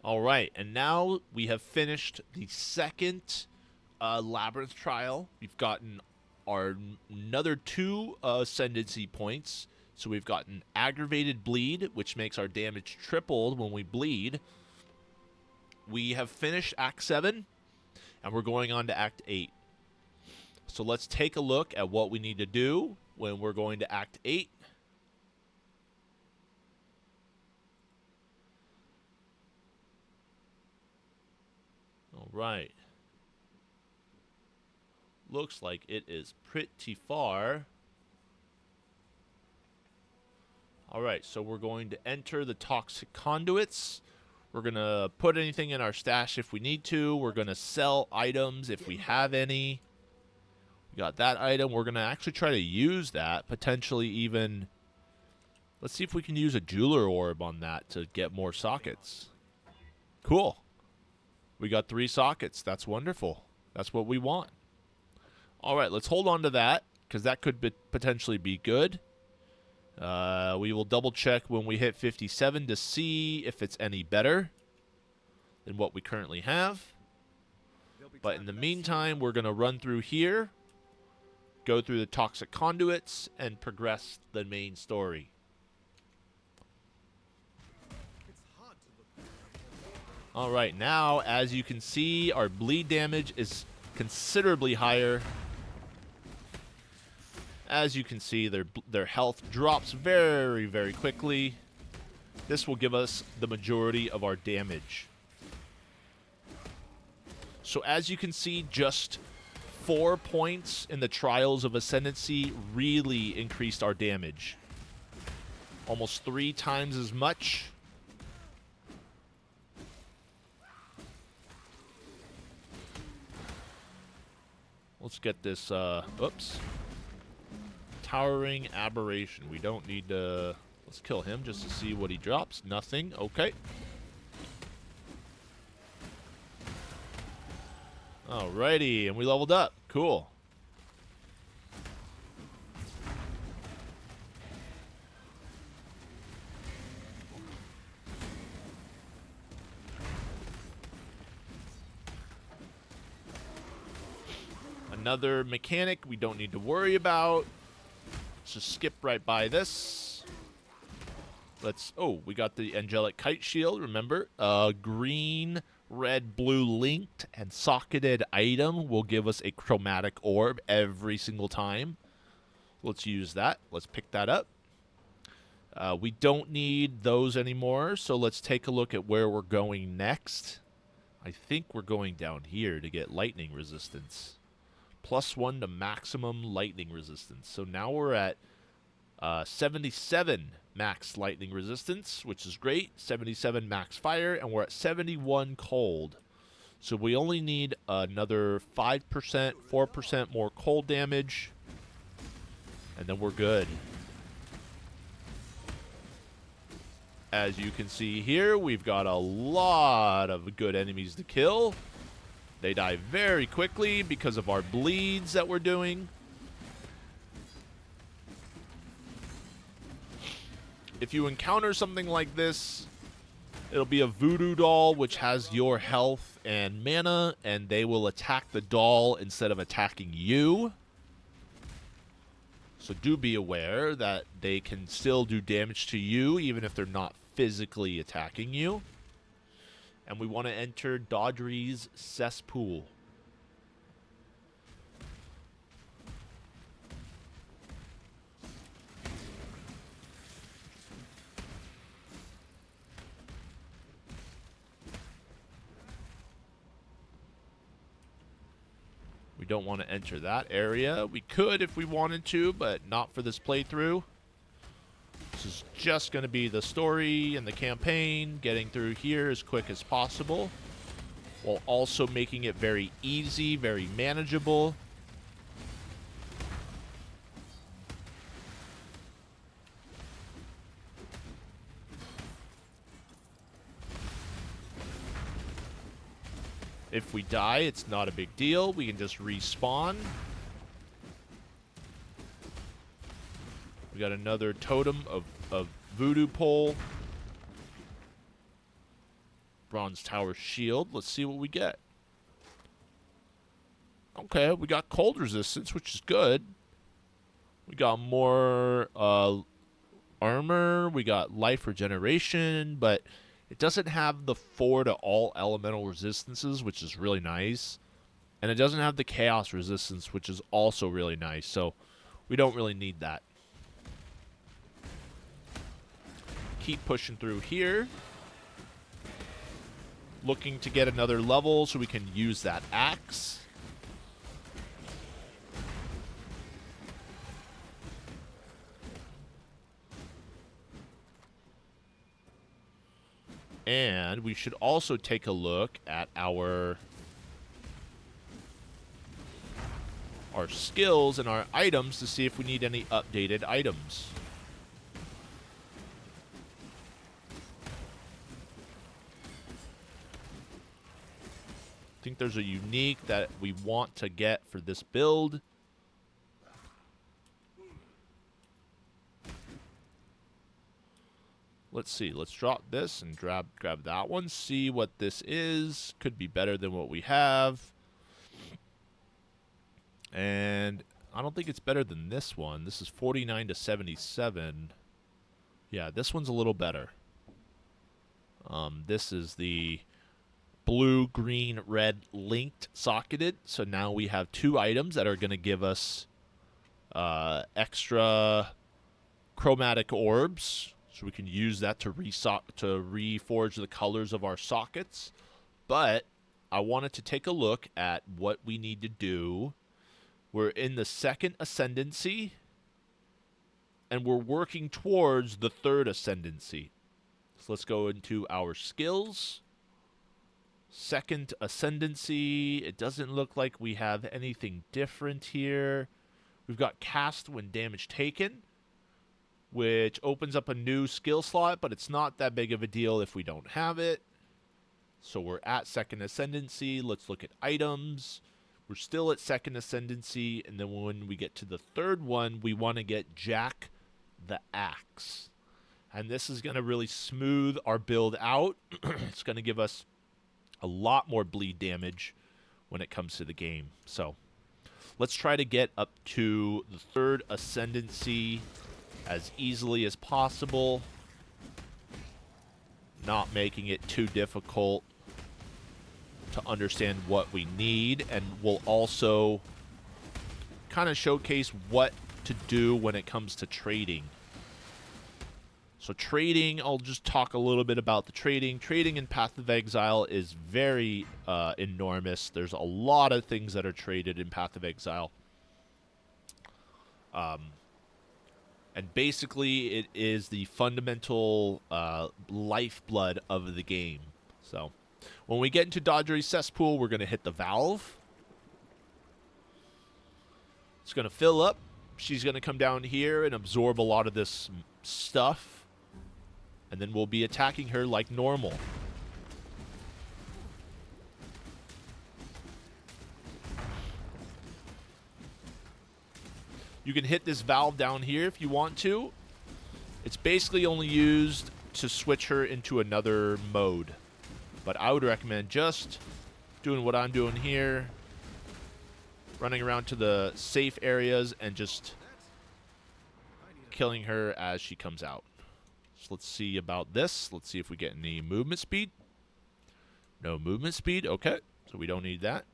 All right, and now we have finished the second Labyrinth trial. We've gotten our another 2 Ascendancy points. So we've gotten Aggravated Bleed, which makes our damage tripled when we bleed. We have finished Act 7, and we're going on to Act 8. So let's take a look at what we need to do when we're going to Act 8. All right. Looks like it is pretty far. All right, so we're going to enter the toxic conduits. We're going to put anything in our stash if we need to. We're going to sell items if we have any. We got that item. We're going to actually try to use that, potentially even... Let's see if we can use a jeweler orb on that to get more sockets. Cool. We got 3 sockets. That's wonderful. That's what we want. All right, let's hold on to that, because that could potentially be good. We will double check when we hit 57 to see if it's any better than what we currently have. But in the meantime, we're going to run through here, go through the toxic conduits, and progress the main story. All right, now, as you can see, our bleed damage is considerably higher. As you can see, their health drops very, very quickly. This will give us the majority of our damage. So as you can see, just 4 points in the Trials of Ascendancy really increased our damage. Almost 3 times as much. Let's get this, oops. Towering Aberration. We don't need to... Let's kill him just to see what he drops. Nothing. Okay. Alrighty, and we leveled up. Cool. Another mechanic we don't need to worry about. Let's just skip right by this. Oh, we got the Angelic Kite Shield, remember? Green, red, blue linked and socketed item will give us a chromatic orb every single time. Let's use that. Let's pick that up. We don't need those anymore, so let's take a look at where we're going next. I think we're going down here to get lightning resistance. +1 to maximum lightning resistance. So now we're at 77 max lightning resistance, which is great. 77 max fire, and we're at 71 cold. So we only need another 5%, 4% more cold damage, and then we're good. As you can see here, we've got a lot of good enemies to kill. They die very quickly because of our bleeds that we're doing. If you encounter something like this, it'll be a voodoo doll which has your health and mana, and they will attack the doll instead of attacking you. So do be aware that they can still do damage to you even if they're not physically attacking you. And we want to enter Dodry's Cesspool. We don't want to enter that area. We could if we wanted to, but not for this playthrough. This is just going to be the story and the campaign, getting through here as quick as possible, while also making it very easy, very manageable. If we die, it's not a big deal. We can just respawn. We got another totem of voodoo pole. Bronze Tower Shield. Let's see what we get. Okay, we got cold resistance, which is good. We got more armor. We got life regeneration, but it doesn't have the 4 to all elemental resistances, which is really nice. And it doesn't have the chaos resistance, which is also really nice. So we don't really need that. Keep pushing through here. Looking to get another level so we can use that axe. And we should also take a look at our skills and our items to see if we need any updated items. I think there's a unique that we want to get for this build. Let's see. Let's drop this and grab that one. See what this is. Could be better than what we have. And I don't think it's better than this one. This is 49 to 77. Yeah, this one's a little better. This is the blue, green, red linked socketed. So now we have 2 items that are going to give us extra chromatic orbs. So we can use that to reforge the colors of our sockets. But I wanted to take a look at what we need to do. We're in the 2nd Ascendancy, and we're working towards the 3rd Ascendancy. So let's go into our skills. 2nd Ascendancy. It doesn't look like we have anything different here. We've got cast when damage taken, which opens up a new skill slot, but it's not that big of a deal if we don't have it. So we're at 2nd Ascendancy. Let's look at items. We're still at 2nd Ascendancy, and then when we get to the 3rd one, we want to get Jack the Axe. And this is going to really smooth our build out. It's going to give us a lot more bleed damage when it comes to the game. So let's try to get up to the 3rd Ascendancy as easily as possible, not making it too difficult to understand what we need, and we'll also kind of showcase what to do when it comes to trading. So trading, I'll just talk a little bit about the trading. Trading in Path of Exile is very enormous. There's a lot of things that are traded in Path of Exile. And basically, it is the fundamental lifeblood of the game. So when we get into Dodgery Cesspool, we're going to hit the valve. It's going to fill up. She's going to come down here and absorb a lot of this stuff. And then we'll be attacking her like normal. You can hit this valve down here if you want to. It's basically only used to switch her into another mode. But I would recommend just doing what I'm doing here. Running around to the safe areas and just killing her as she comes out. So let's see about this. Let's see if we get any movement speed. No movement speed. Okay. So we don't need that.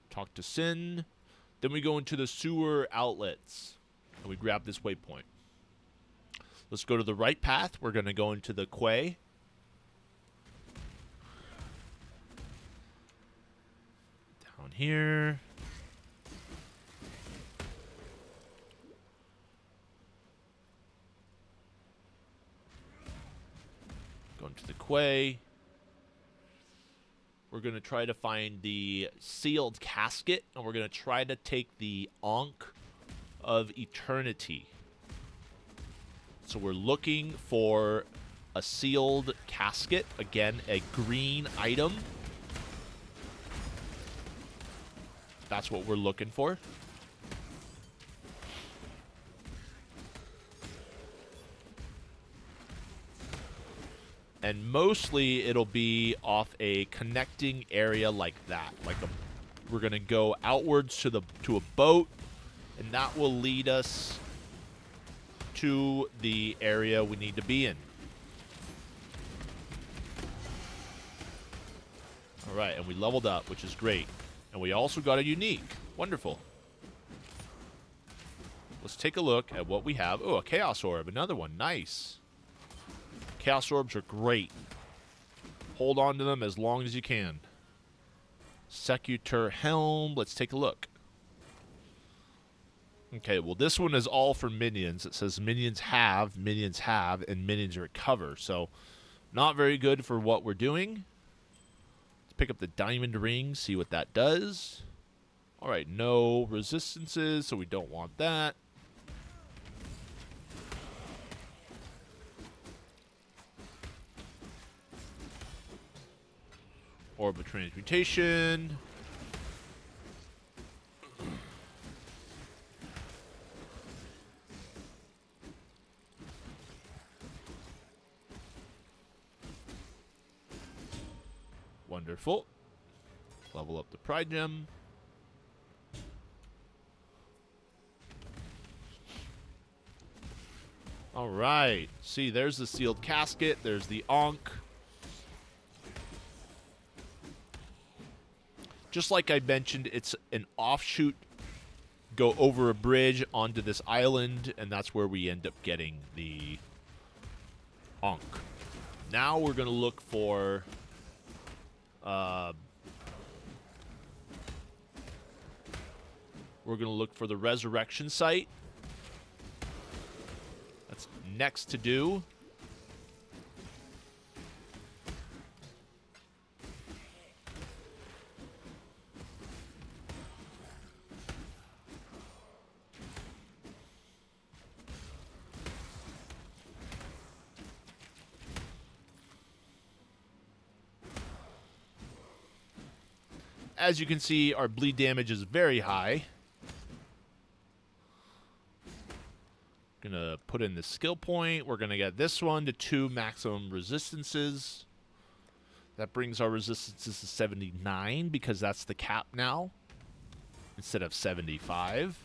Talk to Sin. Then we go into the sewer outlets, and we grab this waypoint. Let's go to the right path. We're going to go into the quay. Down here. Going to the quay. We're going to try to find the sealed casket, and we're going to try to take the Ankh of Eternity. So we're looking for a sealed casket. Again, a green item. That's what we're looking for. And mostly it'll be off a connecting area like that. We're going to go outwards to a boat, and that will lead us to the area we need to be in. All right, and we leveled up, which is great. And we also got a unique. Wonderful. Let's take a look at what we have. Oh, a Chaos Orb. Another one. Nice. Chaos Orbs are great. Hold on to them as long as you can. Secutor Helm. Let's take a look. Okay, well, this one is all for minions. It says minions have, and minions recover. So, not very good for what we're doing. Let's pick up the Diamond Ring, see what that does. All right, no resistances, so we don't want that. Orb of Transmutation. Wonderful. Level up the Pride Gem. All right. See, there's the Sealed Casket. There's the Ankh. Just like I mentioned, it's an offshoot. Go over a bridge onto this island, and that's where we end up getting the Ankh. Now we're going to look for... we're going to look for the Resurrection Site. That's next to do. As you can see, our bleed damage is very high. Gonna put in the skill point. We're gonna get this one to 2 maximum resistances. That brings our resistances to 79 because that's the cap now, instead of 75.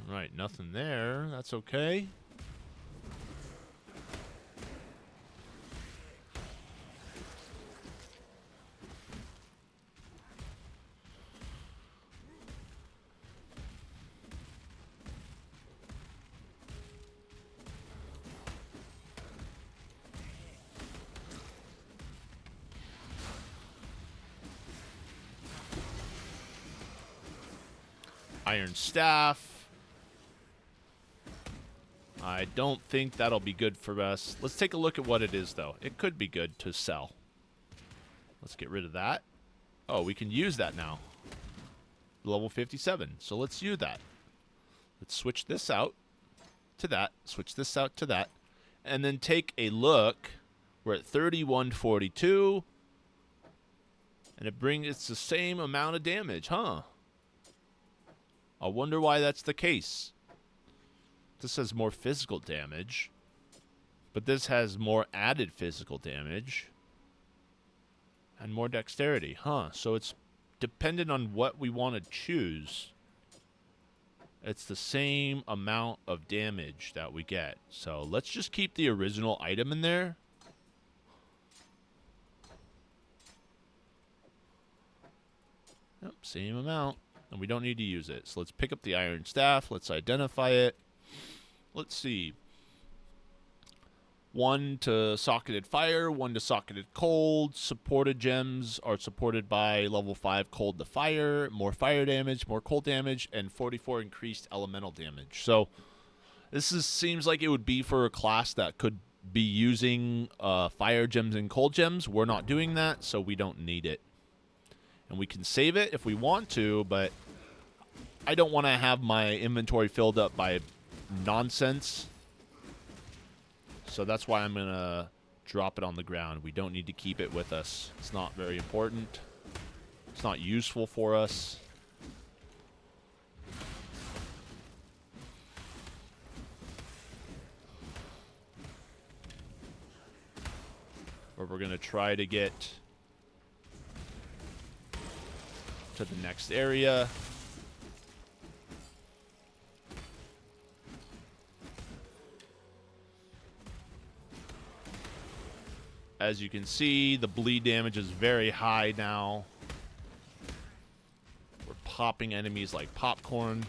Right, nothing there. That's okay. Iron Staff. I don't think that'll be good for us. Let's take a look at what it is, though. It could be good to sell. Let's get rid of that. Oh, we can use that now. Level 57. So let's use that. Let's switch this out to that. Switch this out to that. And then take a look. We're at 3142. And it's the same amount of damage, huh? I wonder why that's the case. This has more physical damage, but this has more added physical damage and more dexterity, huh? So it's dependent on what we want to choose. It's the same amount of damage that we get. So let's just keep the original item in there. Yep, same amount, and we don't need to use it. So let's pick up the Iron Staff. Let's identify it. Let's see. 1 to Socketed Fire, 1 to Socketed Cold. Supported gems are supported by level 5 Cold to Fire. More fire damage, more cold damage, and 44 increased elemental damage. So this seems like it would be for a class that could be using fire gems and cold gems. We're not doing that, so we don't need it. And we can save it if we want to, but I don't want to have my inventory filled up by nonsense. So that's why I'm going to drop it on the ground. We don't need to keep it with us. It's not very important. It's not useful for us. Or we're going to try to get to the next area. As you can see, the bleed damage is very high now. We're popping enemies like popcorn.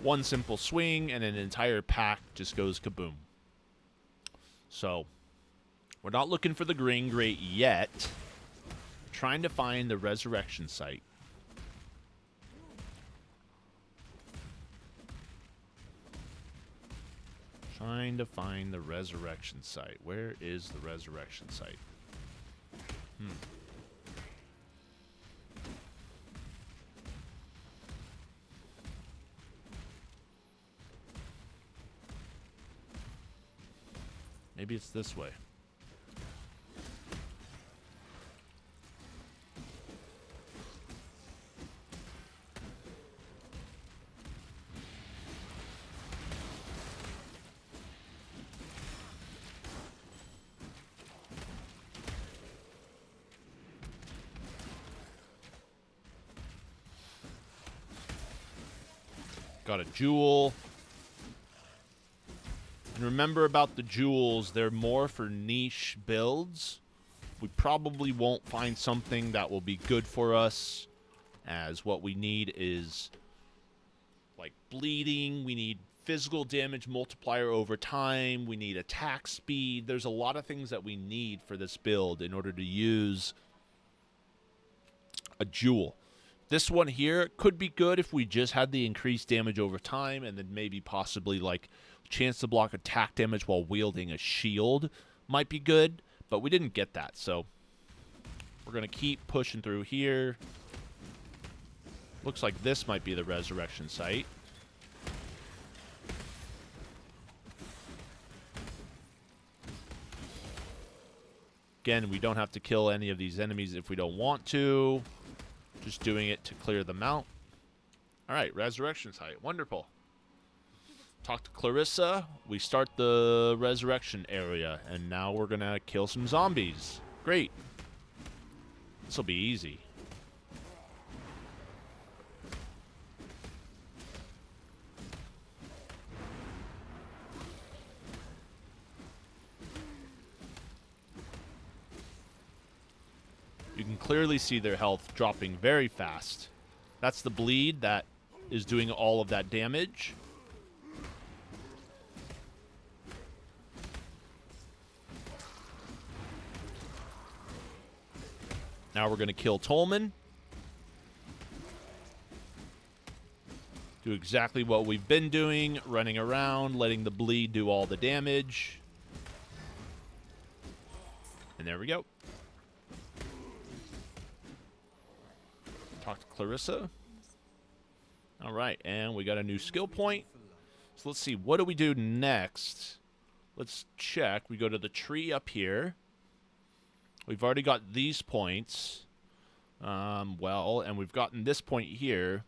One simple swing and an entire pack just goes kaboom. So, we're not looking for the green grate yet. We're trying to find the resurrection site. Trying to find the resurrection site. Where is the resurrection site? Maybe it's this way. Got a jewel. And remember about the jewels, they're more for niche builds. We probably won't find something that will be good for us, as what we need is like bleeding, we need physical damage multiplier over time, we need attack speed. There's a lot of things that we need for this build in order to use a jewel. This one here could be good if we just had the increased damage over time, and then maybe possibly like chance to block attack damage while wielding a shield might be good, but we didn't get that, so we're going to keep pushing through here. Looks like this might be the resurrection site. Again, we don't have to kill any of these enemies if we don't want to. Just doing it to clear them out. Alright, resurrection site. Wonderful. Talk to Clarissa. We start the resurrection area, and now we're going to kill some zombies. Great. This will be easy. You can clearly see their health dropping very fast. That's the bleed that is doing all of that damage. Now we're going to kill Tolman. Do exactly what we've been doing, running around, letting the bleed do all the damage. And there we go. Talk to Clarissa. All right, and we got a new skill point. So let's see, what do we do next? Let's check. We go to the tree up here. We've already got these points. Well, and we've gotten this point here.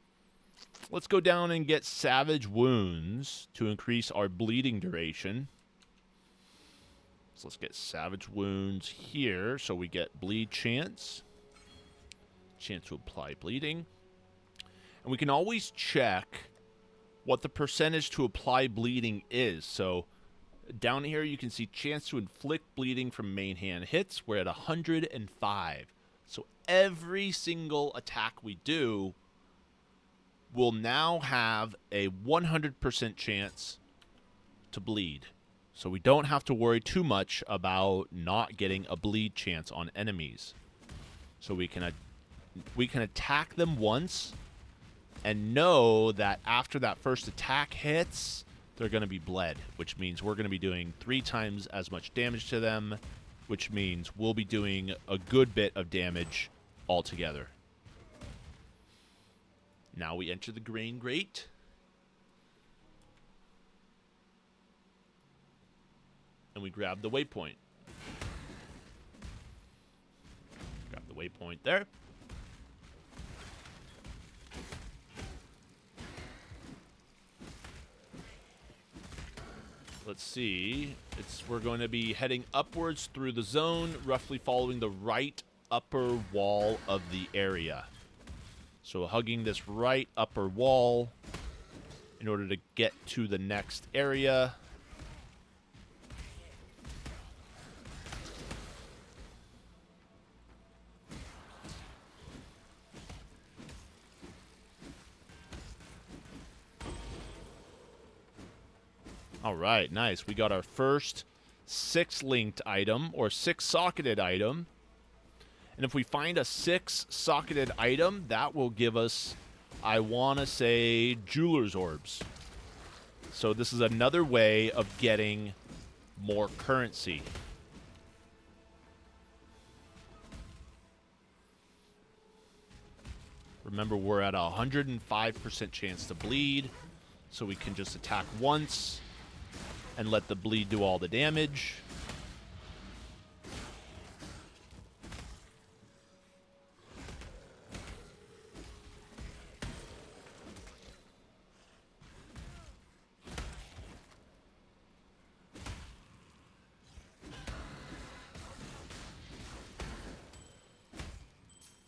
Let's go down and get Savage Wounds to increase our bleeding duration. So let's get Savage Wounds here so we get bleed chance. Chance to apply bleeding. And we can always check what the percentage to apply bleeding is. So down here you can see chance to inflict bleeding from main hand hits. We're at 105. So every single attack we do will now have a 100% chance to bleed. So we don't have to worry too much about not getting a bleed chance on enemies. So we can attack them once and know that after that first attack hits, they're going to be bled, which means we're going to be doing 3 times as much damage to them, which means we'll be doing a good bit of damage altogether. Now we enter the grain grate. And we grab the waypoint. Grab the waypoint there. Let's see. We're going to be heading upwards through the zone, roughly following the right upper wall of the area. So hugging this right upper wall in order to get to the next area. All right, nice. We got our first 6-linked item, or 6-socketed item. And if we find a 6-socketed item, that will give us, I want to say, Jeweler's Orbs. So this is another way of getting more currency. Remember, we're at a 105% chance to bleed, so we can just attack once and let the bleed do all the damage.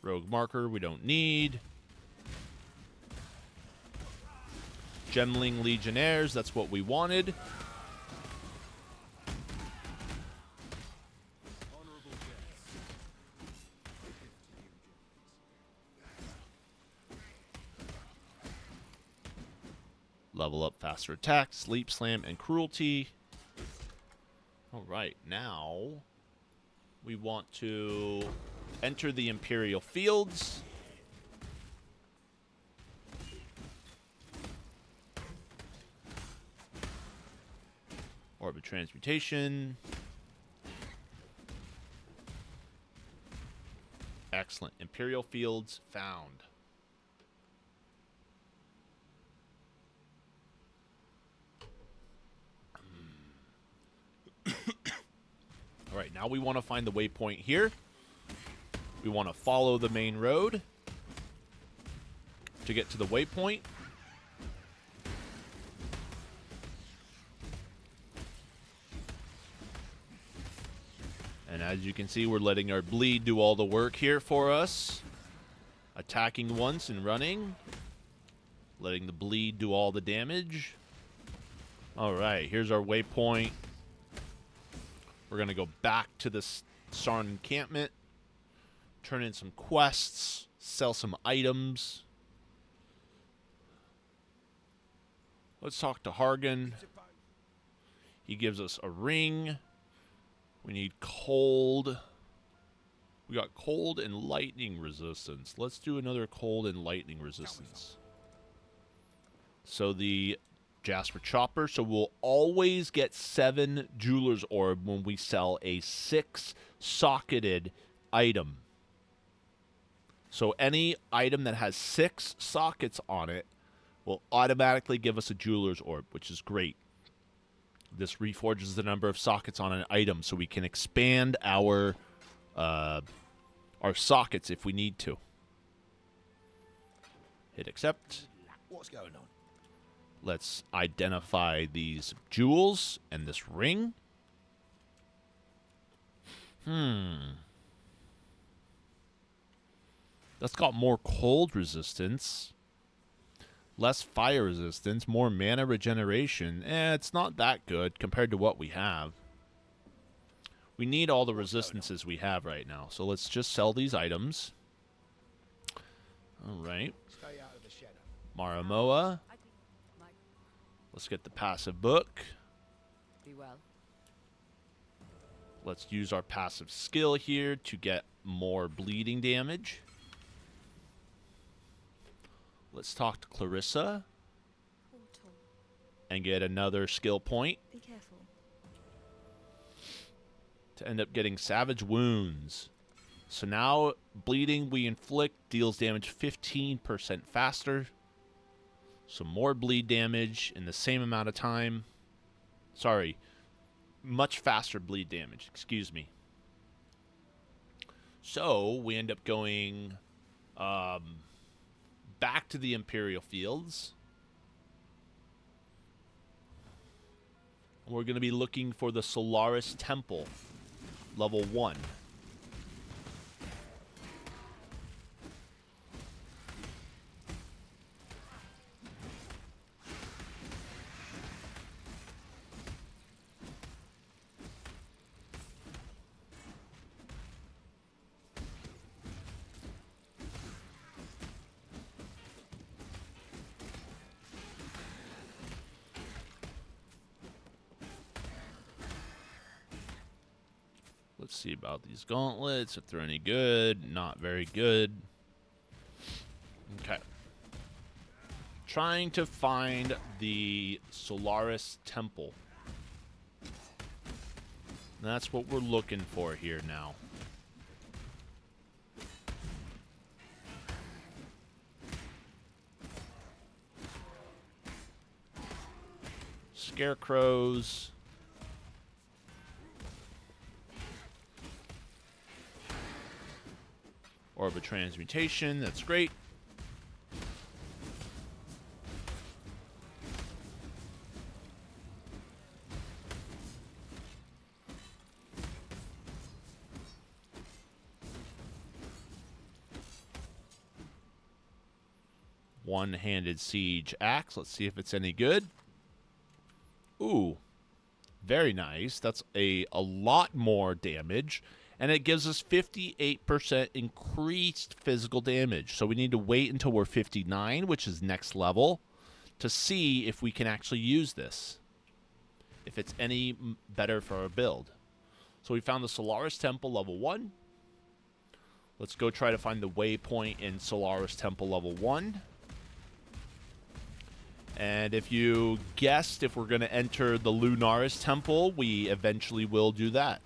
Rogue marker we don't need. Gemling Legionnaires, that's what we wanted. Level up faster attack, sleep slam, and cruelty. All right, now we want to enter the Imperial Fields. Orb of Transmutation. Excellent. Imperial Fields found. All right, now we want to find the waypoint here. We want to follow the main road to get to the waypoint. And as you can see, we're letting our bleed do all the work here for us. Attacking once and running. Letting the bleed do all the damage. All right, here's our waypoint. We're going to go back to this Sarn encampment. Turn in some quests. Sell some items. Let's talk to Hargan. He gives us a ring. We need cold. We got cold and lightning resistance. Let's do another cold and lightning resistance. So the Jasper Chopper. So we'll always get 7 Jeweler's Orb when we sell a 6-socketed item. So any item that has 6 sockets on it will automatically give us a Jeweler's Orb, which is great. This reforges the number of sockets on an item, so we can expand our sockets if we need to. Hit accept. What's going on? Let's identify these jewels and this ring. That's got more cold resistance. Less fire resistance, more mana regeneration. It's not that good compared to what we have. We need all the resistances we have right now. So let's just sell these items. Alright. Stay out of the shadow. Maramoa. Let's get the passive book. Be well. Let's use our passive skill here to get more bleeding damage. Let's talk to Clarissa Portal. and get another skill point Be careful. to end up getting Savage Wounds. So now bleeding we inflict deals damage 15% faster. Some more bleed damage in the same amount of time. Sorry. Much faster bleed damage. Excuse me. So, we end up going back to the Imperial Fields. We're going to be looking for the Solaris Temple, level 1. Let's see about these gauntlets, if they're any good. Not very good. Okay. Trying to find the Solaris Temple. That's what we're looking for here now. Scarecrows. Orb of Transmutation, that's great. One-handed siege axe. Let's see if it's any good. Ooh, very nice. That's a lot more damage. And it gives us 58% increased physical damage. So we need to wait until we're 59, which is next level, to see if we can actually use this. If it's any better for our build. So we found the Solaris Temple level 1. Let's go try to find the waypoint in Solaris Temple level 1. And if you guessed if we're going to enter the Lunaris Temple, we eventually will do that.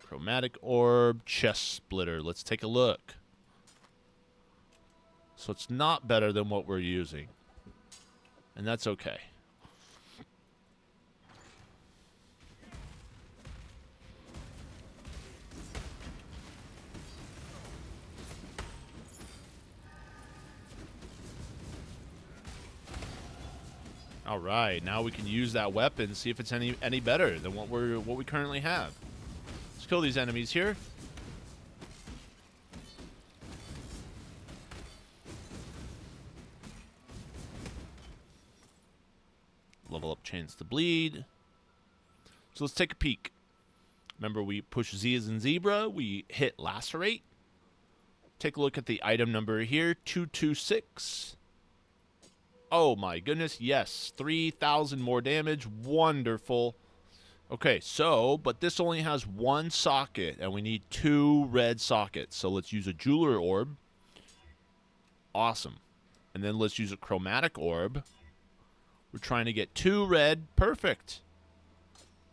Chromatic Orb, Chest Splitter. Let's take a look. So it's not better than what we're using. And that's okay. All right, now we can use that weapon, see if it's any better than what we currently have. Let's kill these enemies here. Level up chance to bleed. So let's take a peek. Remember, we push Z as in zebra. We hit Lacerate. Take a look at the item number here, 226. Oh my goodness, yes. 3,000 more damage. Wonderful. Okay, so, but this only has one socket, and we need 2 red sockets. So let's use a Jeweler Orb. Awesome. And then let's use a Chromatic Orb. We're trying to get 2 red. Perfect.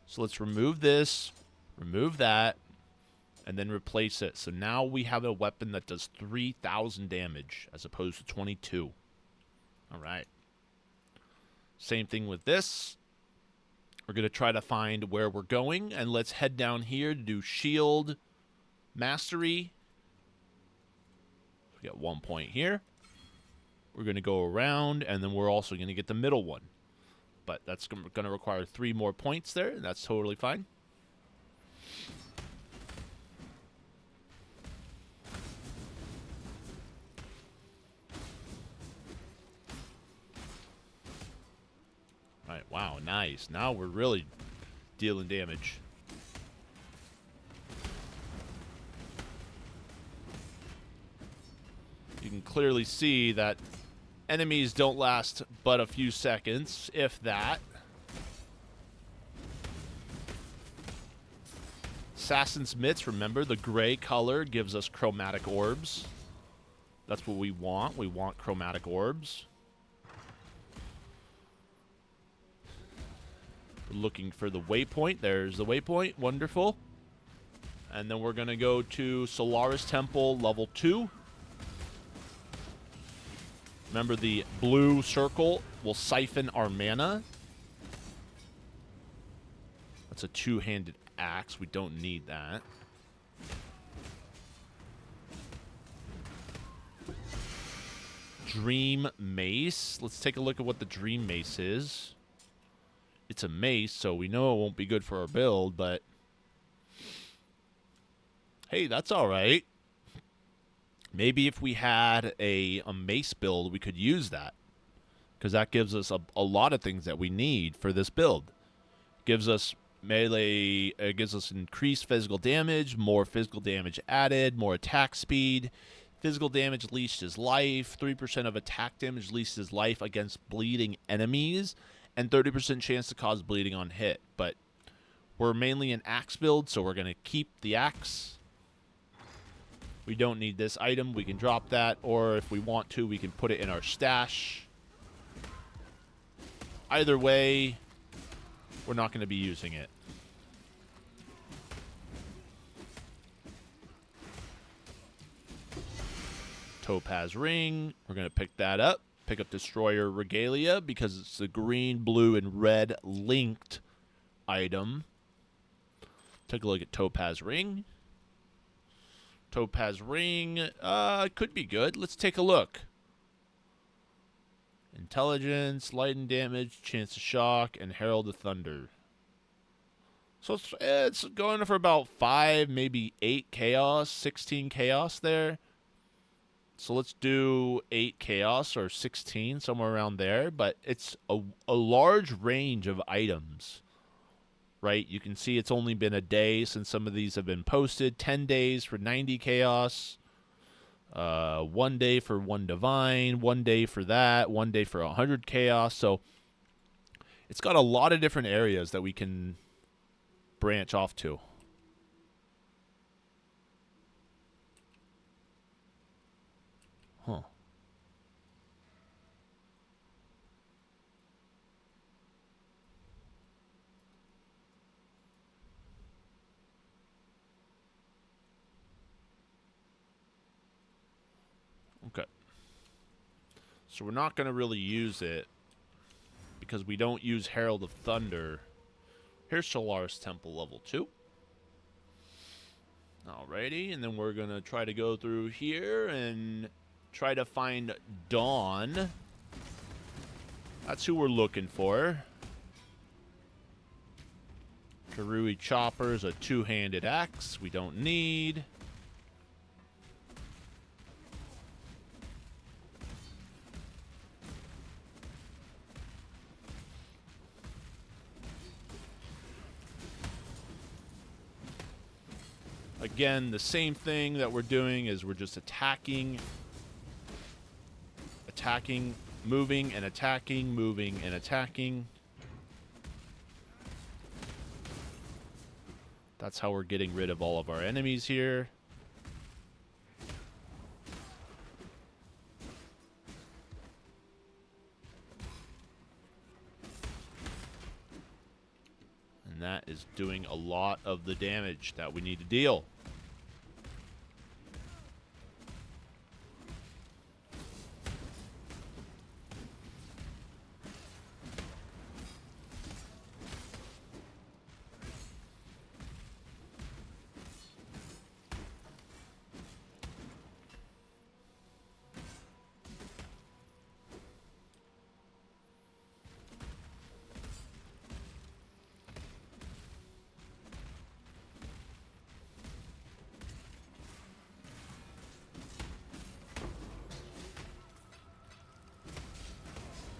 So let's remove this, remove that, and then replace it. So now we have a weapon that does 3,000 damage as opposed to 22. All right. Same thing with this. We're going to try to find where we're going, and let's head down here to do Shield Mastery. We got 1 point here. We're going to go around, and then we're also going to get the middle one. But that's going to require 3 more points there, and that's totally fine. All right, wow, nice. Now we're really dealing damage. You can clearly see that enemies don't last but a few seconds, if that. Assassin's Mitts, remember, the gray color gives us chromatic orbs. That's what we want. We want chromatic orbs. We're looking for the waypoint. There's the waypoint. Wonderful. And then we're going to go to Solaris Temple level 2. Remember, the blue circle will siphon our mana. That's a two-handed axe. We don't need that. Dream Mace. Let's take a look at what the Dream Mace is. It's a mace, so we know it won't be good for our build, but hey, that's all right. Maybe if we had a mace build, we could use that, because that gives us a lot of things that we need for this build. Gives us melee, it gives us increased physical damage, more physical damage added, more attack speed. Physical damage leads his life, 3% of attack damage leads his life against bleeding enemies, and 30% chance to cause bleeding on hit. But we're mainly an axe build, so we're going to keep the axe. We don't need this item. We can drop that, or if we want to, we can put it in our stash. Either way, we're not going to be using it. Topaz Ring. We're going to pick that up. Pick up Destroyer Regalia because it's the green, blue, and red linked item. Take a look at Topaz Ring. Topaz Ring could be good. Let's take a look. Intelligence, lightning damage, chance to shock, and Herald of Thunder. So it's going for about 5, maybe 8 chaos, 16 chaos there. So let's do 8 chaos or 16, somewhere around there. But it's a large range of items, right? You can see it's only been a day since some of these have been posted. 10 days for 90 chaos. 1 day for 1 divine. 1 day for that. 1 day for 100 chaos. So it's got a lot of different areas that we can branch off to. Huh. Okay. So we're not going to really use it because we don't use Herald of Thunder. Here's Solaris Temple level 2. Alrighty, and then we're going to try to go through here and try to find Dawn. That's who we're looking for. Karui Chopper's a two-handed axe we don't need. Again, the same thing that we're doing is we're just attacking, moving, and attacking, moving, and attacking. That's how we're getting rid of all of our enemies here. And that is doing a lot of the damage that we need to deal.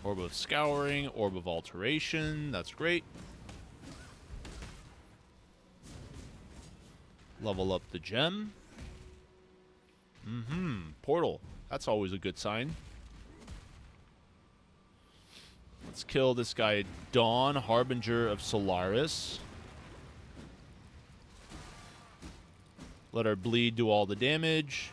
Orb of Scouring, Orb of Alteration. That's great. Level up the gem. Portal. That's always a good sign. Let's kill this guy, Dawn, Harbinger of Solaris. Let our bleed do all the damage.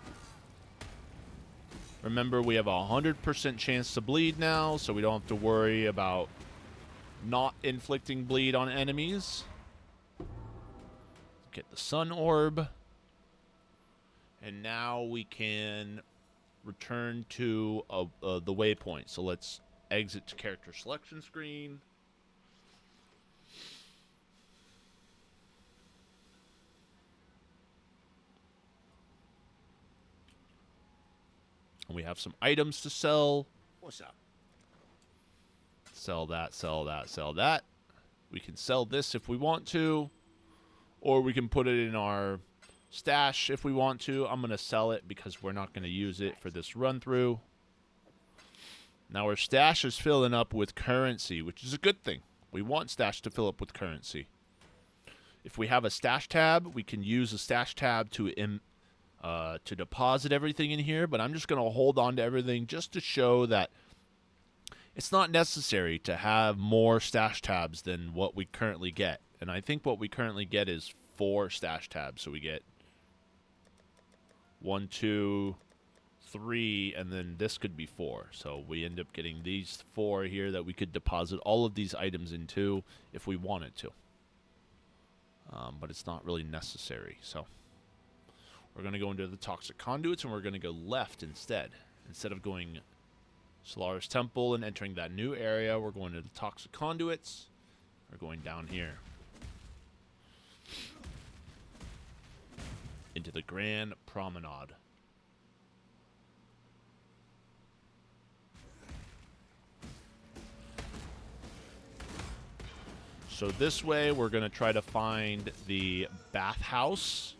Remember, we have a 100% chance to bleed now, so we don't have to worry about not inflicting bleed on enemies. Get the Sun Orb. And now we can return to the waypoint. So let's exit to character selection screen. And we have some items to sell. What's up? Sell that, sell that, sell that. We can sell this if we want to. Or we can put it in our stash if we want to. I'm going to sell it because we're not going to use it for this run through. Now our stash is filling up with currency, which is a good thing. We want stash to fill up with currency. If we have a stash tab, we can use the stash tab to deposit everything in here, but I'm just going to hold on to everything just to show that it's not necessary to have more stash tabs than what we currently get. And I think what we currently get is 4 stash tabs. So we get 1, 2, 3, and then this could be 4. So we end up getting these 4 here that we could deposit all of these items into if we wanted to. But it's not really necessary. So we're going to go into the Toxic Conduits, and we're going to go left instead. Instead of going Solaris Temple and entering that new area, we're going to the Toxic Conduits. We're going down here. Into the Grand Promenade. So this way, we're going to try to find the bathhouse.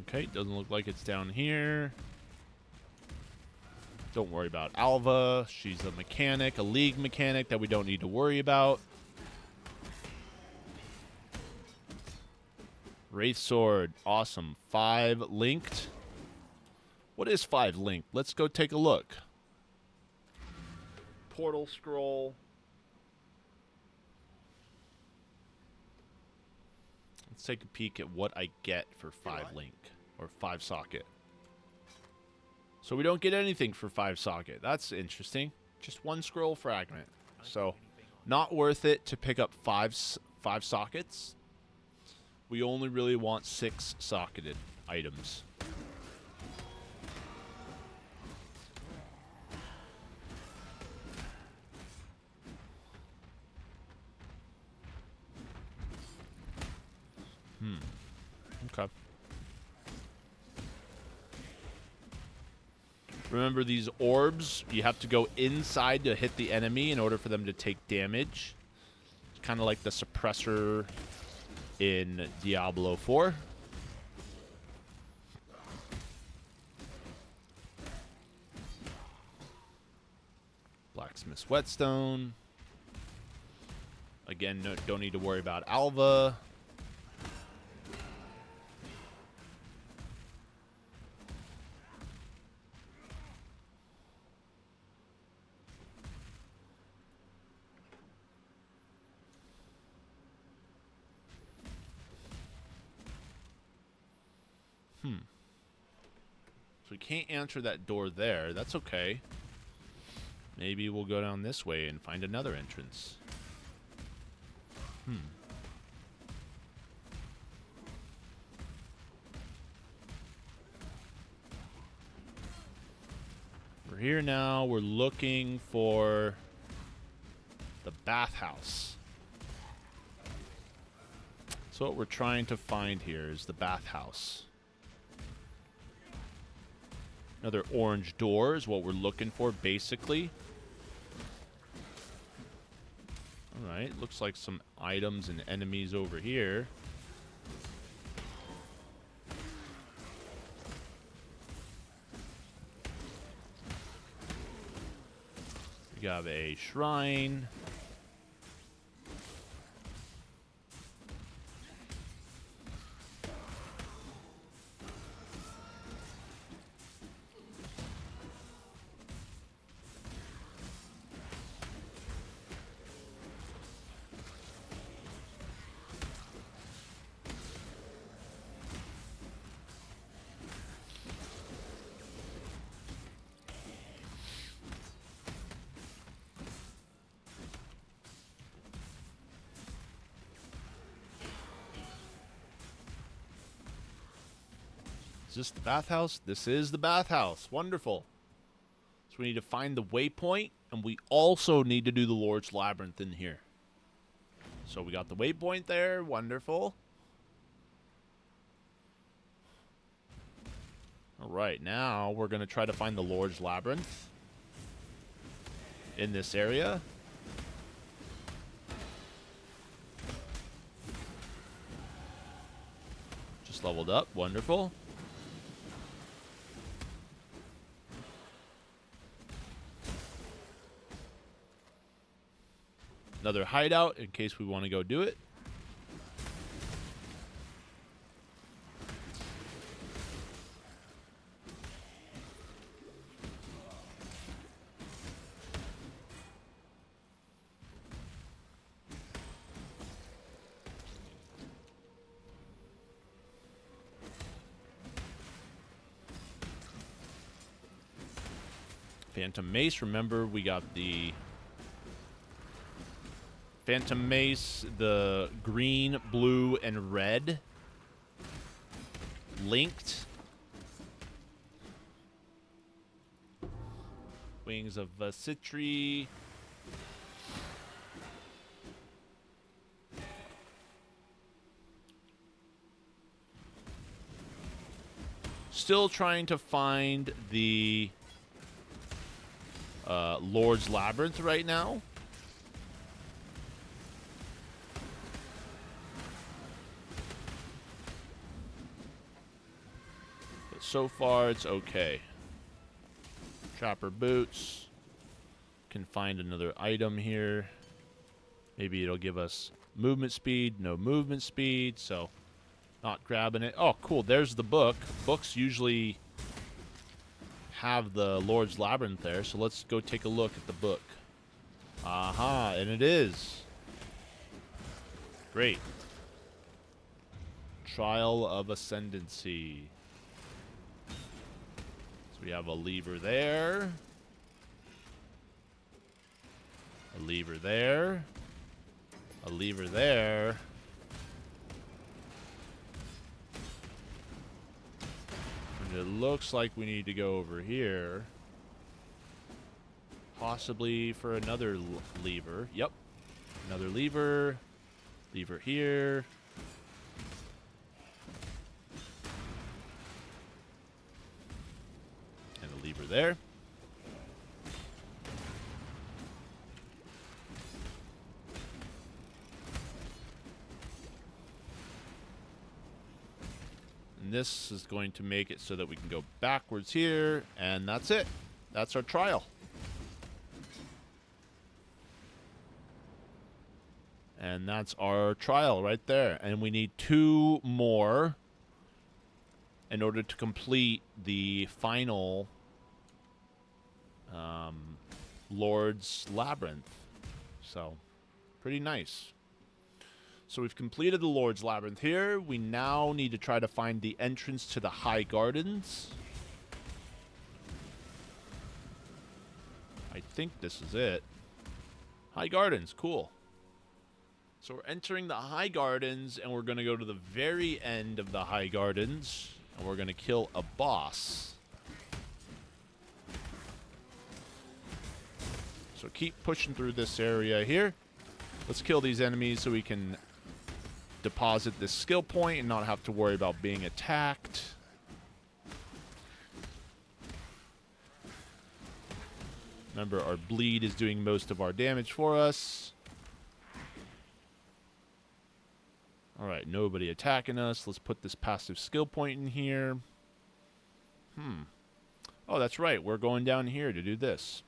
Okay, doesn't look like it's down here. Don't worry about Alva. She's a mechanic, a league mechanic that we don't need to worry about. Wraith Sword, awesome. 5 linked. What is 5 linked? Let's go take a look. Portal Scroll. Let's take a peek at what I get for 5 link or 5 socket. So we don't get anything for 5 socket. That's interesting. Just 1 scroll fragment. So not worth it to pick up 5 sockets. We only really want 6 socketed items. Okay. Remember these orbs, you have to go inside to hit the enemy in order for them to take damage. It's kind of like the suppressor in Diablo 4. Blacksmith's Whetstone. Again, no, don't need to worry about Alva. So we can't answer that door there. That's okay. Maybe we'll go down this way and find another entrance. We're here now. We're looking for the bathhouse. So what we're trying to find here is the bathhouse. Another orange door is what we're looking for, basically. Alright, looks like some items and enemies over here. We got a shrine. this the bathhouse? This is the bathhouse. Wonderful. So we need to find the waypoint, and we also need to do the Lord's Labyrinth in here. So we got the waypoint there. Wonderful. All right, now we're going to try to find the Lord's Labyrinth in this area. Just leveled up. Wonderful. Another hideout in case we want to go do it. Phantom Mace, remember we got the Phantom Mace, the green, blue, and red linked. Wings of Citri. Still trying to find the Lord's Labyrinth right now. But so far, it's okay. Trapper boots. Can find another item here. Maybe it'll give us movement speed. No movement speed, so not grabbing it. Oh, cool. There's the book. Books usually have the Lord's Labyrinth there, so let's go take a look at the book. Aha, and it is. Great. Trial of Ascendancy. So we have a lever there. A lever there. A lever there. It looks like we need to go over here. Possibly for another lever. Yep. Another lever. Lever here. And a lever there. And this is going to make it so that we can go backwards here, and that's it. That's our trial. And that's our trial right there. And we need 2 more in order to complete the final Lord's Labyrinth. So, pretty nice. So we've completed the Lord's Labyrinth here. We now need to try to find the entrance to the High Gardens. I think this is it. High Gardens, cool. So we're entering the High Gardens, and we're going to go to the very end of the High Gardens, and we're going to kill a boss. So keep pushing through this area here. Let's kill these enemies so we can deposit this skill point and not have to worry about being attacked. Remember, our bleed is doing most of our damage for us. Alright, nobody attacking us. Let's put this passive skill point in here. Oh, that's right. We're going down here to do this.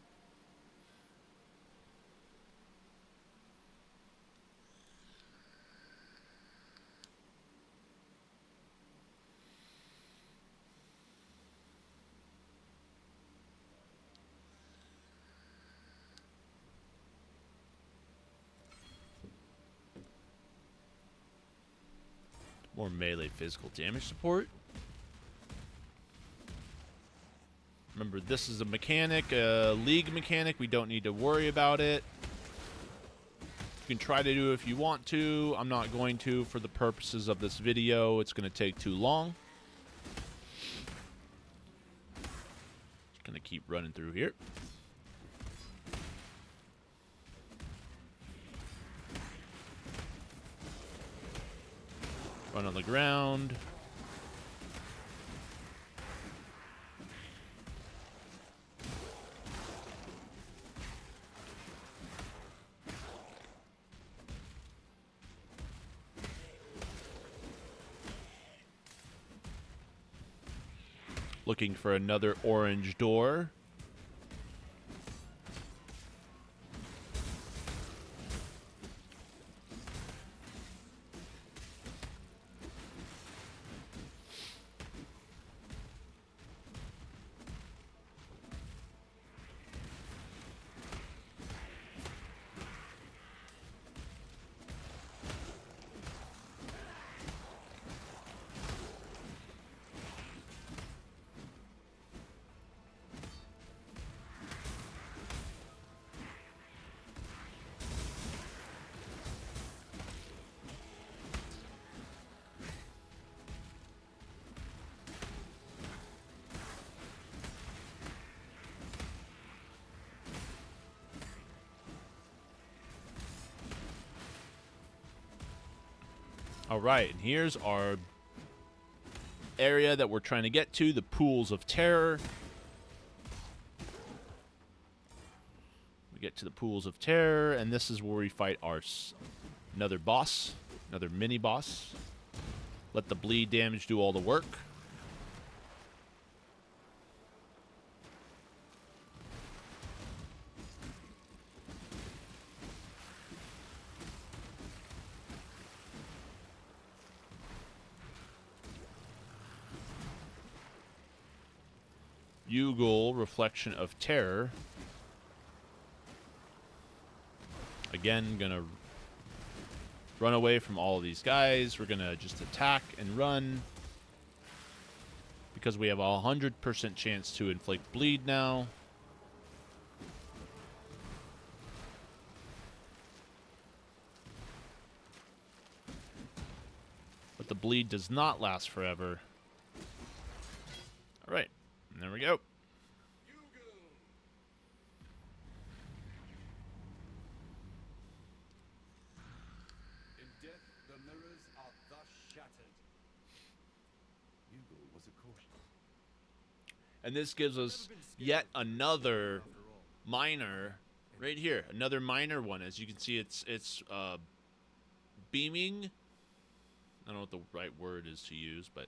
More melee physical damage support. Remember, this is a mechanic, a league mechanic. We don't need to worry about it. You can try to do it if you want to. I'm not going to for the purposes of this video. It's going to take too long. Gonna keep running through here. Run on the ground. Looking for another orange door. All right, and here's our area that we're trying to get to, the Pools of Terror. We get to the Pools of Terror, and this is where we fight our another boss, another mini-boss. Let the bleed damage do all the work. Bugle, Reflection of Terror. Again, gonna run away from all of these guys. We're gonna just attack and run. Because we have a 100% chance to inflict bleed now. But the bleed does not last forever. Alright. There we go. In death, the mirrors are thus shattered. Bugle was a caution. And this gives us yet another minor right here. Another minor one. As you can see, it's beaming. I don't know what the right word is to use, but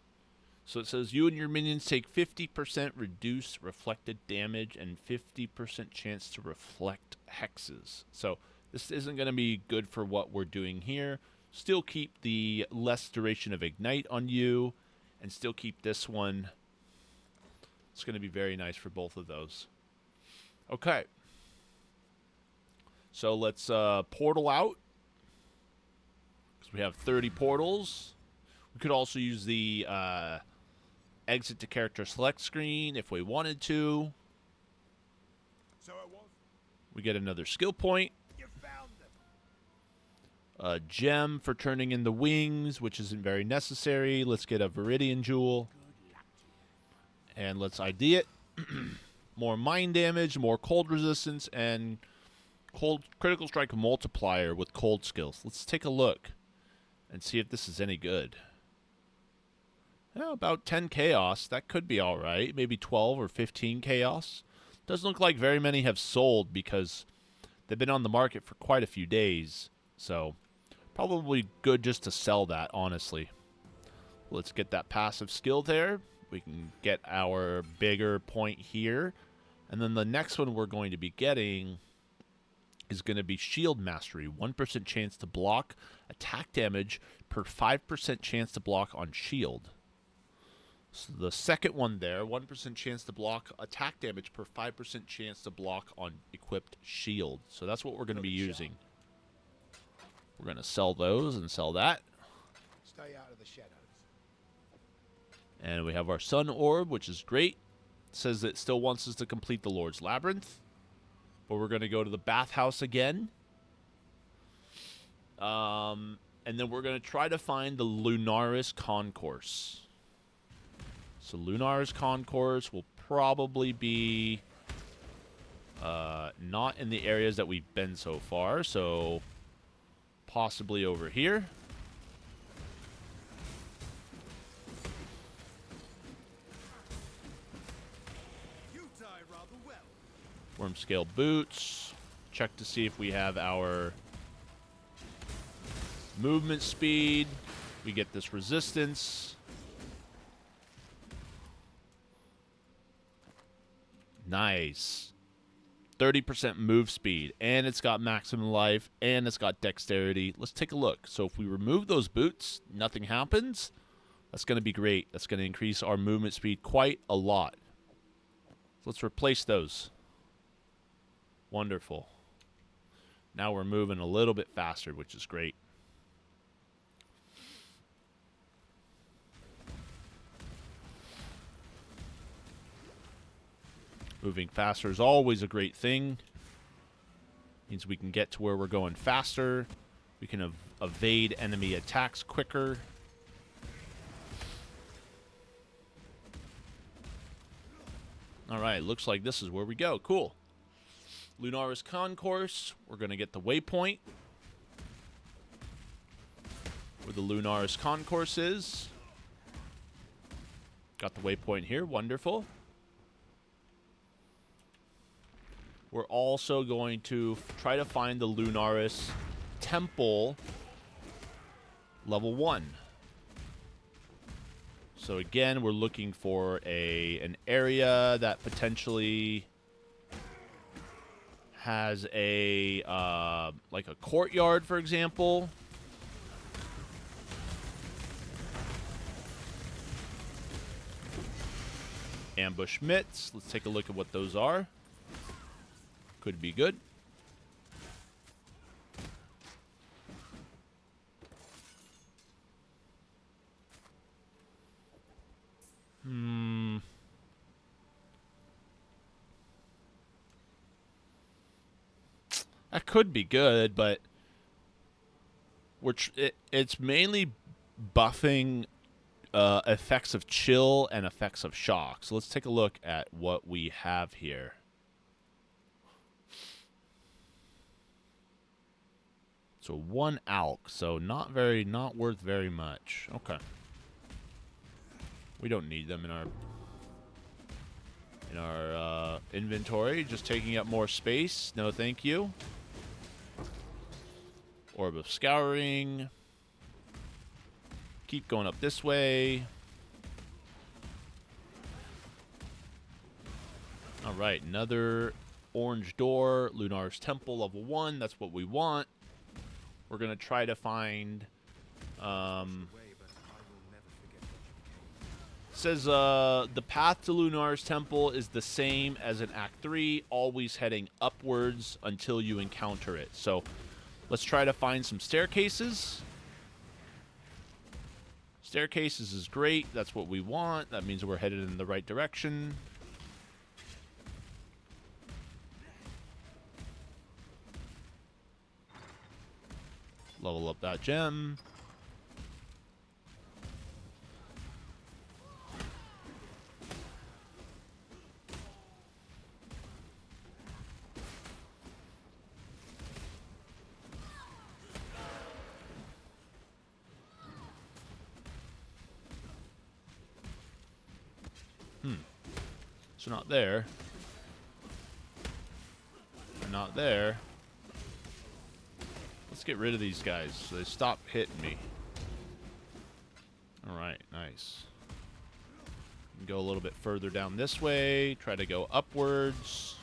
so it says you and your minions take 50% reduced reflected damage and 50% chance to reflect hexes. So this isn't going to be good for what we're doing here. Still keep the less duration of ignite on you, and still keep this one. It's going to be very nice for both of those. Okay. So let's portal out, because we have 30 portals. We could also use the exit to character select screen if we wanted to. So it was. We get another skill point. You found them. A gem for turning in the wings, which isn't very necessary. Let's get a Viridian Jewel. And let's ID it. More mind damage, more cold resistance, and cold critical strike multiplier with cold skills. Let's take a look and see if this is any good. Yeah, about 10 chaos. That could be all right. Maybe 12 or 15 chaos. Doesn't look like very many have sold because they've been on the market for quite a few days. So probably good just to sell that, honestly. Let's get that passive skill there. We can get our bigger point here. And then the next one we're going to be getting is going to be Shield Mastery. 1% chance to block attack damage per 5% chance to block on shield. So the second one there, 1% chance to block attack damage per 5% chance to block on equipped shield. So that's what we're going to be using. We're going to sell those and sell that. Stay out of the shadows. And we have our Sun Orb, which is great. It says it still wants us to complete the Lord's Labyrinth. But we're going to go to the bathhouse again. And then we're going to try to find the Lunaris Concourse. So Lunaris Concourse will probably be not in the areas that we've been so far, so possibly over here. You die rather well. Worm scale boots. Check to see if we have our movement speed. We get this resistance. Nice. 30% move speed, and it's got maximum life, and it's got dexterity. Let's take a look. So if we remove those boots, nothing happens. That's going to be great. That's going to increase our movement speed quite a lot. So let's replace those. Wonderful. Now we're moving a little bit faster, which is great. Moving faster is always a great thing. Means we can get to where we're going faster. We can evade enemy attacks quicker. Alright, looks like this is where we go. Cool. Lunaris Concourse. We're going to get the waypoint. Where the Lunaris Concourse is. Got the waypoint here. Wonderful. We're also going to try to find the Lunaris Temple level 1. So again, we're looking for an area that potentially has a like a courtyard, for example. Ambush mitts. Let's take a look at what those are. Could be good. That could be good, but it's mainly buffing effects of chill and effects of shock. So let's take a look at what we have here. So 1 alk, so not worth very much. Okay. We don't need them in our inventory. Just taking up more space. No, thank you. Orb of Scouring. Keep going up this way. All right, another orange door. Lunaris Temple level 1. That's what we want. We're going to try to find... says the path to Lunaris Temple is the same as in Act 3, always heading upwards until you encounter it. So let's try to find some staircases. Staircases is great. That's what we want. That means we're headed in the right direction. Level up that gem. So not there. Not there. Let's get rid of these guys so they stop hitting me. Alright, nice. Go a little bit further down this way. Try to go upwards.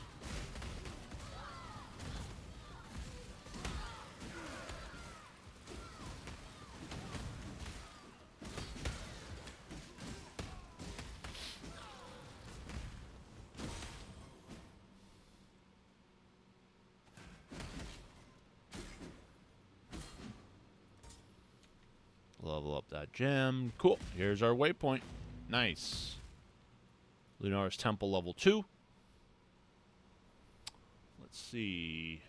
Level up that gem. Cool. Here's our waypoint. Nice. Lunaris Temple level 2. Let's see.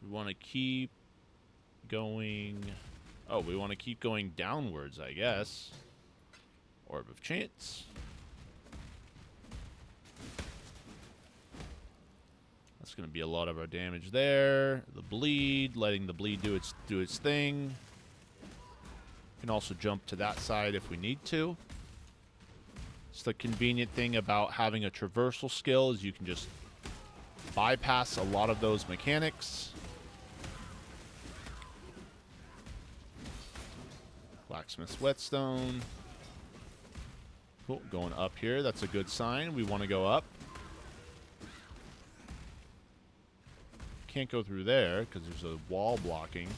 We want to keep going... Oh, we want to keep going downwards, I guess. Orb of Chance. That's going to be a lot of our damage there. The bleed, letting the bleed do its thing. Can also jump to that side if we need to. It's the convenient thing about having a traversal skill is you can just bypass a lot of those mechanics. Blacksmith's Whetstone. Cool, going up here. That's a good sign. We want to go up. Can't go through there because there's a wall blocking.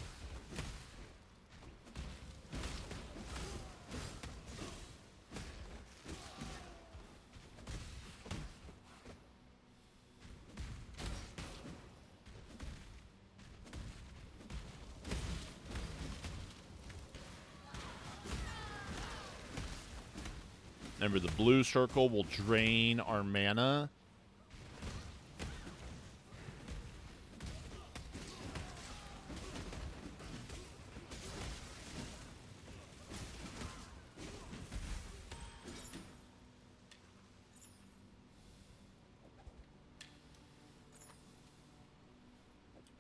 Remember, the blue circle will drain our mana.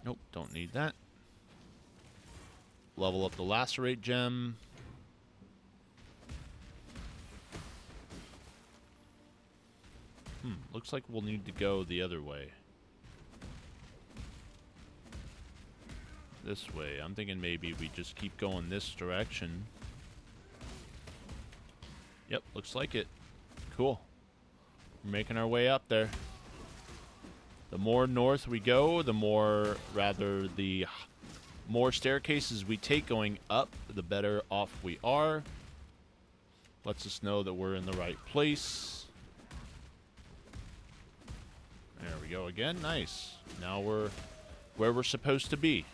Nope, don't need that. Level up the Lacerate gem. Looks like we'll need to go the other way. This way. I'm thinking maybe we just keep going this direction. Yep, looks like it. Cool. We're making our way up there. The more north we go, the more staircases we take going up, the better off we are. Lets us know that we're in the right place. There we go again. Nice. Now we're where we're supposed to be.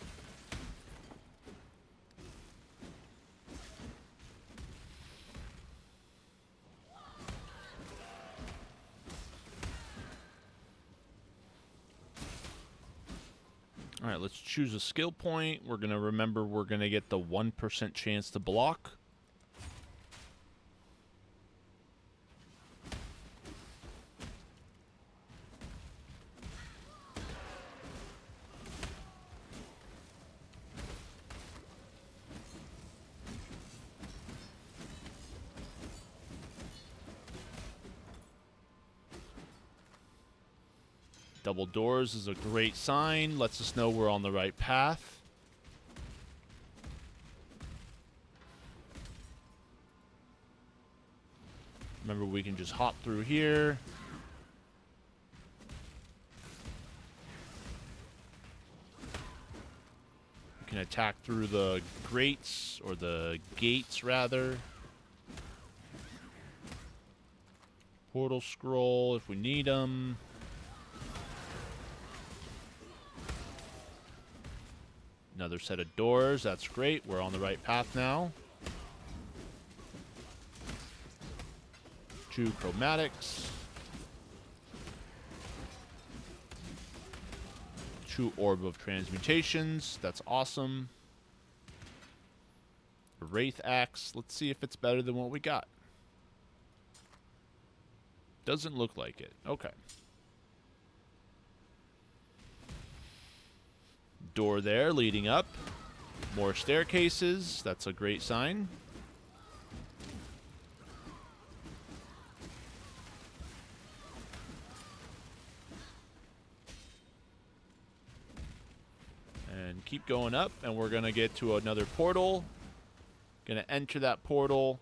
All right, let's choose a skill point. We're going to remember we're going to get the 1% chance to block. Double doors is a great sign. Lets us know we're on the right path. Remember, we can just hop through here. We can attack through the grates, or the gates, rather. Portal scroll if we need them. Another set of doors. That's great. We're on the right path now. 2 chromatics. 2 orb of transmutations. That's awesome. A Wraith Axe. Let's see if it's better than what we got. Doesn't look like it. Okay. Door there leading up. More staircases. That's a great sign. And keep going up, and we're going to get to another portal. Going to enter that portal.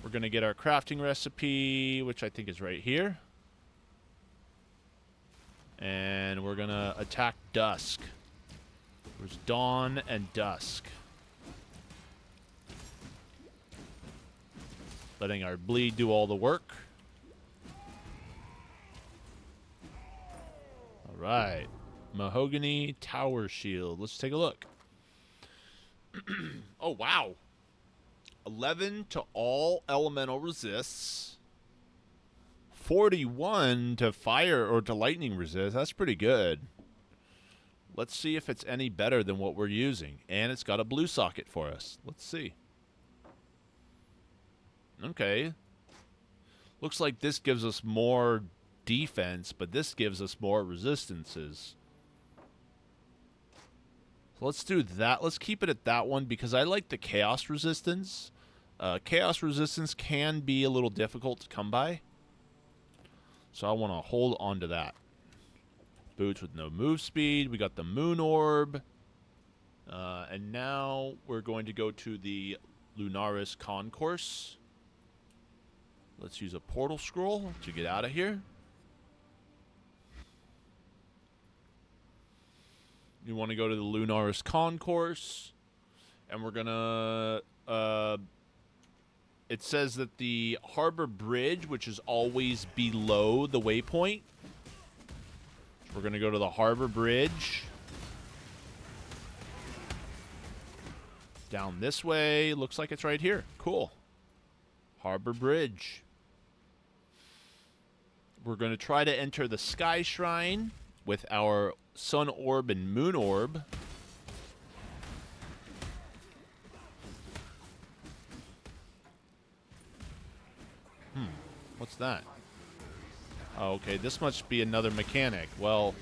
We're going to get our crafting recipe, which I think is right here. And we're going to attack Dusk. There's Dawn and Dusk. Letting our bleed do all the work. All right. Mahogany Tower Shield. Let's take a look. Oh, wow. 11 to all elemental resists. 41 to fire or to lightning resist. That's pretty good. Let's see if it's any better than what we're using. And it's got a blue socket for us. Let's see. Okay. Looks like this gives us more defense, but this gives us more resistances. So let's do that. Let's keep it at that one because I like the chaos resistance. Chaos resistance can be a little difficult to come by. So I want to hold on to that. Boots with no move speed. We got the Moon Orb. And now we're going to go to the Lunaris Concourse. Let's use a portal scroll to get out of here. You want to go to the Lunaris Concourse. And we're going to... it says that the Harbor Bridge, which is always below the waypoint. So we're going to go to the Harbor Bridge. Down this way. Looks like it's right here. Cool. Harbor Bridge. We're going to try to enter the Sky Shrine with our Sun Orb and Moon Orb. What's that? Oh, okay. This must be another mechanic. Well,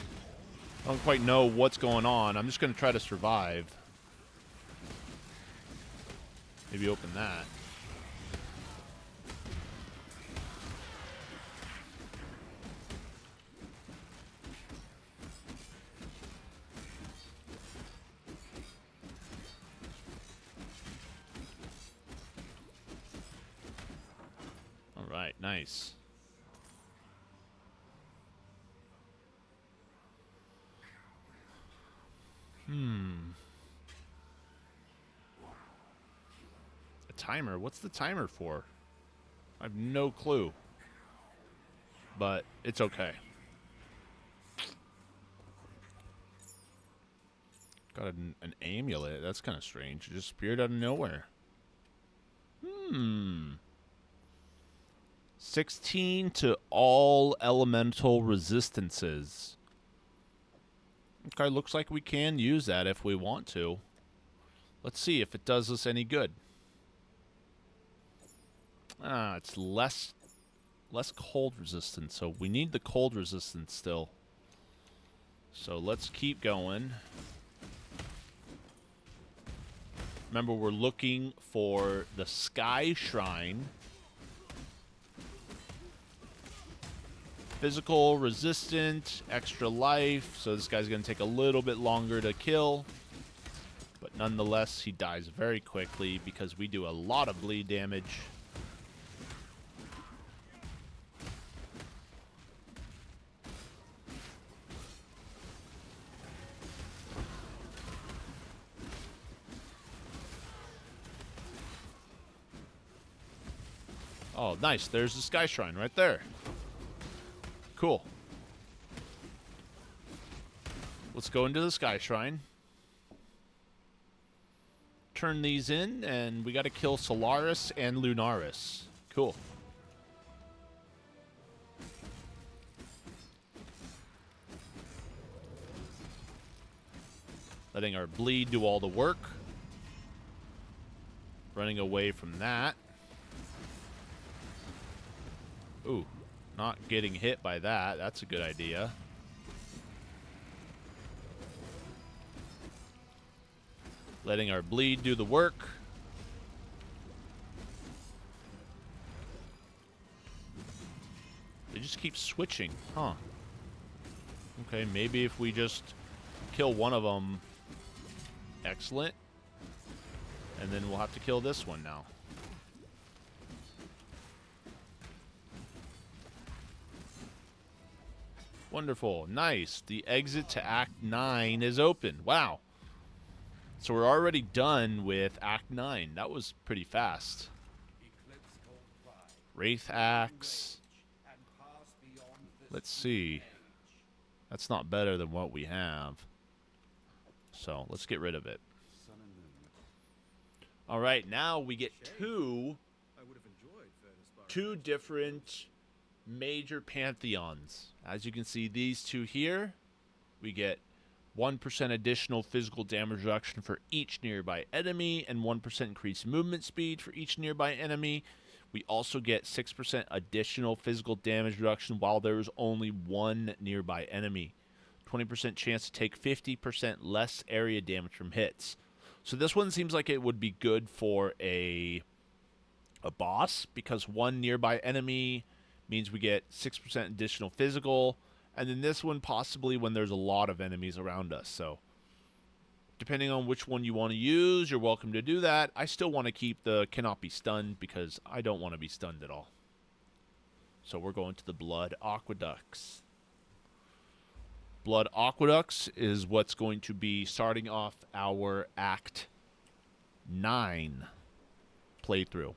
I don't quite know what's going on. I'm just going to try to survive. Maybe open that. All right, nice. A timer? What's the timer for? I have no clue. But it's okay. Got an amulet. That's kind of strange. It just appeared out of nowhere. 16 to all elemental resistances. Okay, looks like we can use that if we want to. Let's see if it does us any good. It's less cold resistance, so we need the cold resistance still. So let's keep going. Remember, we're looking for the Sky Shrine. Physical, resistant, extra life. So this guy's going to take a little bit longer to kill. But nonetheless, he dies very quickly because we do a lot of bleed damage. Oh, nice. There's the Sky Shrine right there. Cool. Let's go into the Sky Shrine. Turn these in, and we got to kill Solaris and Lunaris. Cool. Letting our bleed do all the work. Running away from that. Ooh, not getting hit by that. That's a good idea. Letting our bleed do the work. They just keep switching, huh? Okay, maybe if we just kill one of them. Excellent. And then we'll have to kill this one now. Wonderful. Nice. The exit to Act 9 is open. Wow. So we're already done with Act 9. That was pretty fast. Wraith Axe. Let's see. That's not better than what we have. So let's get rid of it. All right, now we get two different major pantheons. As you can see, these two here, we get 1% additional physical damage reduction for each nearby enemy and 1% increased movement speed for each nearby enemy. We also get 6% additional physical damage reduction while there is only one nearby enemy. 20% chance to take 50% less area damage from hits. So this one seems like it would be good for a boss, because one nearby enemy means we get 6% additional physical, and then this one possibly when there's a lot of enemies around us. So depending on which one you want to use, you're welcome to do that. I still want to keep the cannot be stunned because I don't want to be stunned at all. So we're going to the Blood Aqueducts. Blood Aqueducts is what's going to be starting off our Act 9 playthrough.